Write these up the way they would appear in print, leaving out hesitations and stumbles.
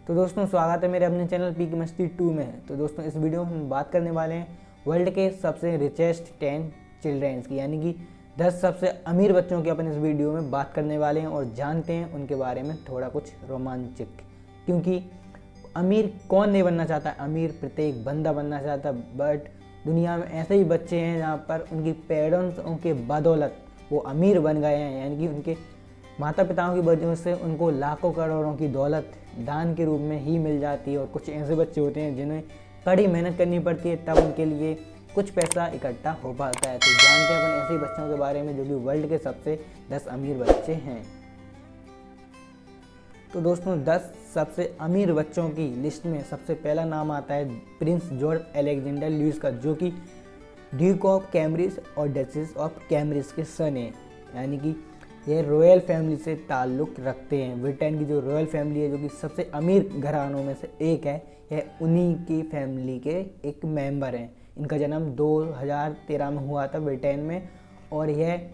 तो दोस्तों स्वागत है मेरे अपने चैनल पी की मस्ती 2 में। तो दोस्तों इस वीडियो में हम बात करने वाले हैं वर्ल्ड के सबसे रिचेस्ट 10 चिल्ड्रेंस की, यानी कि 10 सबसे अमीर बच्चों की अपन इस वीडियो में बात करने वाले हैं और जानते हैं उनके बारे में थोड़ा कुछ रोमांचक। क्योंकि अमीर कौन नहीं बनना चाहता, अमीर प्रत्येक बंदा बनना चाहता, बट दुनिया में ऐसे ही बच्चे हैं जहाँ पर उनकी पेरेंट्स के बदौलत वो अमीर बन गए हैं, यानी कि उनके माता पिताओं की वजह से उनको लाखों करोड़ों की दौलत दान के रूप में ही मिल जाती है। और कुछ ऐसे बच्चे होते हैं जिन्हें कड़ी मेहनत करनी पड़ती है तब उनके लिए कुछ पैसा इकट्ठा हो पाता है। तो जानते हैं अपन ऐसे बच्चों के बारे में जो कि वर्ल्ड के सबसे 10 अमीर बच्चे हैं। तो दोस्तों 10 सबसे अमीर बच्चों की लिस्ट में सबसे पहला नाम आता है प्रिंस जॉर्ज अलेक्जेंडर लुईस का, जो कि ड्यूक ऑफ कैम्ब्रिज और डचेस ऑफ कैम्ब्रिज के सन है, यानी कि ये रॉयल फैमिली से ताल्लुक़ रखते हैं। ब्रिटेन की जो रॉयल फैमिली है, जो कि सबसे अमीर घरानों में से एक है, यह उन्हीं की फैमिली के एक मेंबर हैं। इनका जन्म 2013 में हुआ था ब्रिटेन में, और यह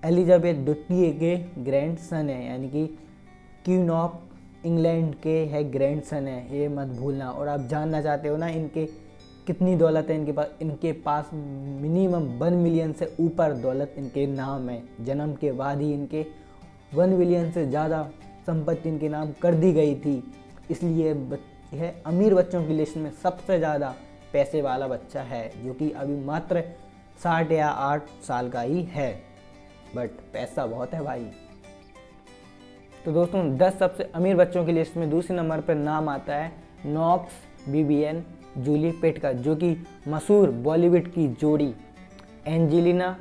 एलिजाबेथ द्वितीय के ग्रैंड सन है, यानी कि क्वीन ऑफ इंग्लैंड के है ग्रैंड सन है, ये मत भूलना। और आप जानना चाहते हो ना इनके कितनी दौलत है इनके पास मिनिमम 1 मिलियन से ऊपर दौलत इनके नाम है। जन्म के बाद ही इनके 1 मिलियन से ज़्यादा संपत्ति इनके नाम कर दी गई थी, इसलिए यह अमीर बच्चों की लिस्ट में सबसे ज़्यादा पैसे वाला बच्चा है, जो कि अभी मात्र 60 या 8 साल का ही है, बट पैसा बहुत है भाई। तो दोस्तों 10 सबसे अमीर बच्चों की लिस्ट में दूसरे नंबर पर नाम आता है नॉक्स विवियन जूली पिट का, जो कि मशहूर बॉलीवुड की जोड़ी एंजेलिना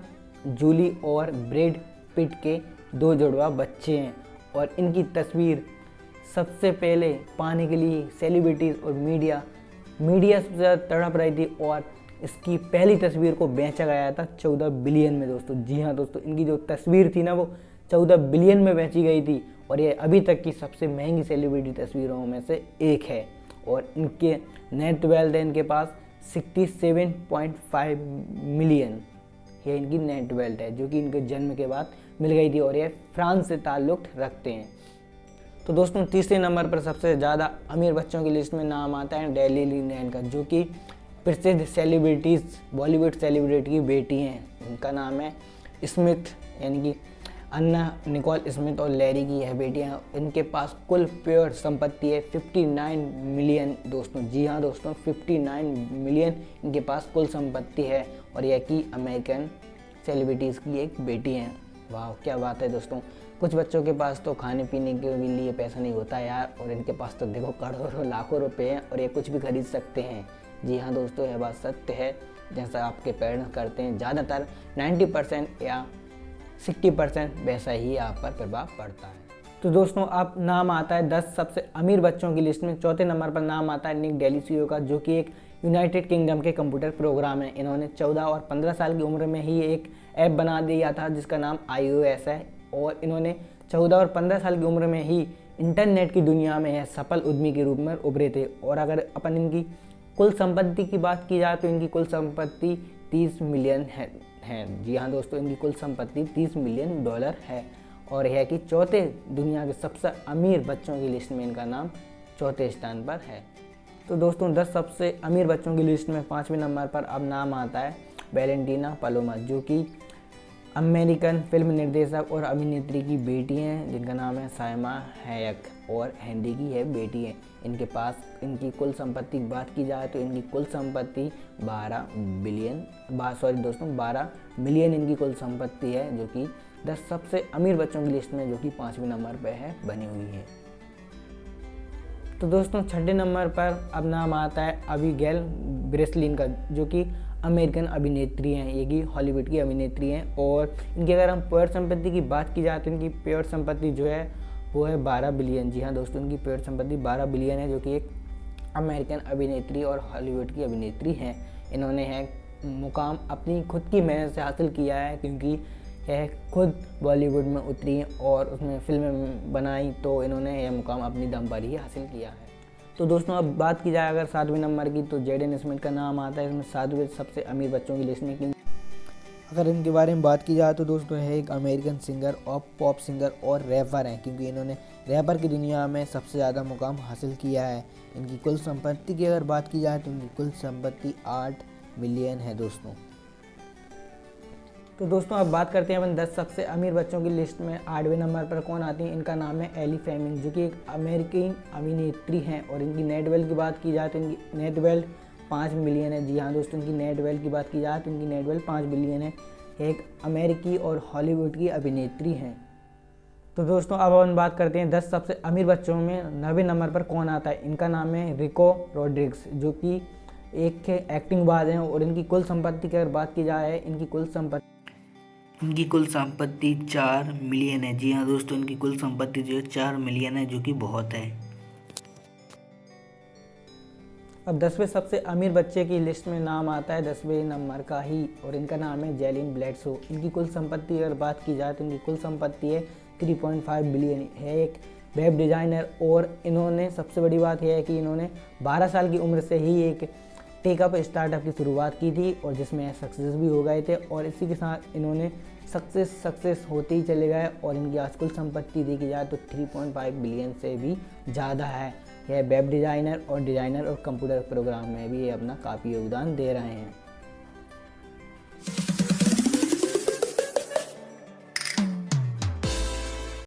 जूली और ब्रैड पिट के 2 जुड़वा बच्चे हैं। और इनकी तस्वीर सबसे पहले पाने के लिए सेलिब्रिटीज़ और मीडिया सबसे ज़्यादा तड़प रही थी, और इसकी पहली तस्वीर को बेचा गया था 14 बिलियन में दोस्तों। जी हाँ दोस्तों, इनकी जो तस्वीर थी ना वो 14 बिलियन में बेची गई थी, और ये अभी तक की सबसे महंगी सेलिब्रिटी तस्वीरों में से एक है। और इनके नेट वेल्थ है इनके पास 67.5 मिलियन, ये इनकी नेट वेल्थ है, जो कि इनके जन्म के बाद मिल गई थी, और ये फ्रांस से ताल्लुक़ रखते हैं। तो दोस्तों तीसरे नंबर पर सबसे ज़्यादा अमीर बच्चों की लिस्ट में नाम आता है डेली लिनेन का, जो कि प्रसिद्ध सेलिब्रिटीज़ बॉलीवुड सेलिब्रिटी की बेटी हैं। उनका नाम है स्मिथ, यानी कि अन्ना निकोल स्मिथ और लैरी की यह बेटियाँ। इनके पास कुल प्योर संपत्ति है 59 मिलियन दोस्तों। जी हाँ दोस्तों, 59 मिलियन इनके पास कुल संपत्ति है, और यह कि अमेरिकन सेलिब्रिटीज़ की एक बेटी हैं। वाह क्या बात है दोस्तों। कुछ बच्चों के पास तो खाने पीने के लिए पैसा नहीं होता यार, और इनके पास तो देखो करोड़ों लाखों रुपए हैं और ये कुछ भी खरीद सकते हैं। जी हाँ दोस्तों, यह बात सत्य है। जैसा आपके पेरेंट्स करते हैं, ज़्यादातर 90% या 60% वैसा ही आप पर प्रभाव पड़ता है। तो दोस्तों अब नाम आता है 10 सबसे अमीर बच्चों की लिस्ट में। चौथे नंबर पर नाम आता है निक डेलिसियो का, जो कि एक यूनाइटेड किंगडम के कंप्यूटर प्रोग्राम है। इन्होंने 14 और 15 साल की उम्र में ही एक ऐप बना दिया था जिसका नाम iOS है, और इन्होंने 14 और 15 साल की उम्र में ही इंटरनेट की दुनिया में यह सफल उद्यमी के रूप में उभरे थे। और अगर अपन इनकी कुल संपत्ति की बात की जाए तो इनकी कुल संपत्ति 30 मिलियन है। जी हाँ दोस्तों, इनकी कुल संपत्ति 30 मिलियन डॉलर है, और यह कि चौथे दुनिया के सबसे अमीर बच्चों की लिस्ट में इनका नाम चौथे स्थान पर है। तो दोस्तों 10 सबसे अमीर बच्चों की लिस्ट में 5वें नंबर पर अब नाम आता है वैलेंटीना पलोमा, जो कि अमेरिकन फिल्म निर्देशक और अभिनेत्री की बेटी हैं, जिनका नाम है साइमा हैयक, और हैंडी की है बेटी है। इनके पास इनकी कुल संपत्ति की बात की जाए तो इनकी कुल संपत्ति 12 मिलियन इनकी कुल संपत्ति है, जो कि 10 सबसे अमीर बच्चों की लिस्ट में, जो कि 5वें नंबर पर है, बनी हुई है। तो दोस्तों छठे नंबर पर अब नाम आता है अबीगैल ब्रेसलिन का, जो कि अमेरिकन अभिनेत्री हैं, ये कि हॉलीवुड की अभिनेत्री हैं। और इनकी अगर हम प्योर संपत्ति की बात की जाए तो इनकी प्योर संपत्ति जो है वो है 12 बिलियन। जी हाँ दोस्तों, इनकी प्योर संपत्ति 12 बिलियन है, जो कि एक अमेरिकन अभिनेत्री और हॉलीवुड की अभिनेत्री हैं। इन्होंने है मुकाम अपनी खुद की मेहनत से हासिल किया है, क्योंकि यह खुद बॉलीवुड में उतरी और उसमें फिल्में बनाई, तो इन्होंने यह मुकाम अपनी दम पर ही हासिल किया है। तो दोस्तों अब बात की जाए अगर 7वें नंबर की, तो जेडन स्मिथ का नाम आता है इसमें 7वें सबसे अमीर बच्चों की लिस्ट में। अगर इनके बारे में बात की जाए तो दोस्तों है एक अमेरिकन सिंगर और पॉप सिंगर और रैपर हैं, क्योंकि इन्होंने रैपर की दुनिया में सबसे ज़्यादा मुकाम हासिल किया है। इनकी कुल संपत्ति की अगर बात की जाए तो इनकी कुल संपत्ति 8 मिलियन है दोस्तों। तो दोस्तों अब बात करते हैं अपन 10 सबसे अमीर बच्चों की लिस्ट में 8वें नंबर पर कौन आती है। इनका नाम है एली फ्लेमिंग, जो कि एक अमेरिकी अभिनेत्री हैं और इनकी नेट वेल्थ की बात की जाए तो इनकी नेट वेल्थ 5 मिलियन है। जी हाँ दोस्तों, इनकी नेट वेल्थ की बात की जाए तो इनकी नेट वेल्थ 5 बिलियन है। एक अमेरिकी और हॉलीवुड की अभिनेत्री हैं। तो दोस्तों अब हम बात करते हैं 10 सबसे अमीर बच्चों में 9वें नंबर पर कौन आता है। इनका नाम है रिको रोड्रिग्स, जो कि एक एक्टिंग बाज हैं और इनकी कुल संपत्ति की अगर बात की जाए इनकी कुल संपत्ति 4 मिलियन है। जी हाँ दोस्तों, इनकी कुल संपत्ति जो है 4 मिलियन है, जो कि बहुत है। अब 10वें सबसे अमीर बच्चे की लिस्ट में नाम आता है 10वें नंबर का ही, और इनका नाम है जेलिन ब्लेडसो। इनकी कुल संपत्ति अगर बात की जाए तो इनकी कुल संपत्ति है 3.5 बिलियन है। एक वेब डिज़ाइनर और इन्होंने सबसे बड़ी बात यह है कि इन्होंने 12 साल की उम्र से ही एक टेकअप स्टार्टअप की शुरुआत की थी और जिसमें सक्सेस भी हो गए थे, और इसी के साथ इन्होंने सक्सेस होते ही चले गए और इनकी आज कुल संपत्ति देखी जाए तो 3.5 बिलियन से भी ज़्यादा है। यह वेब डिज़ाइनर और कंप्यूटर प्रोग्राम में भी ये अपना काफ़ी योगदान दे रहे हैं।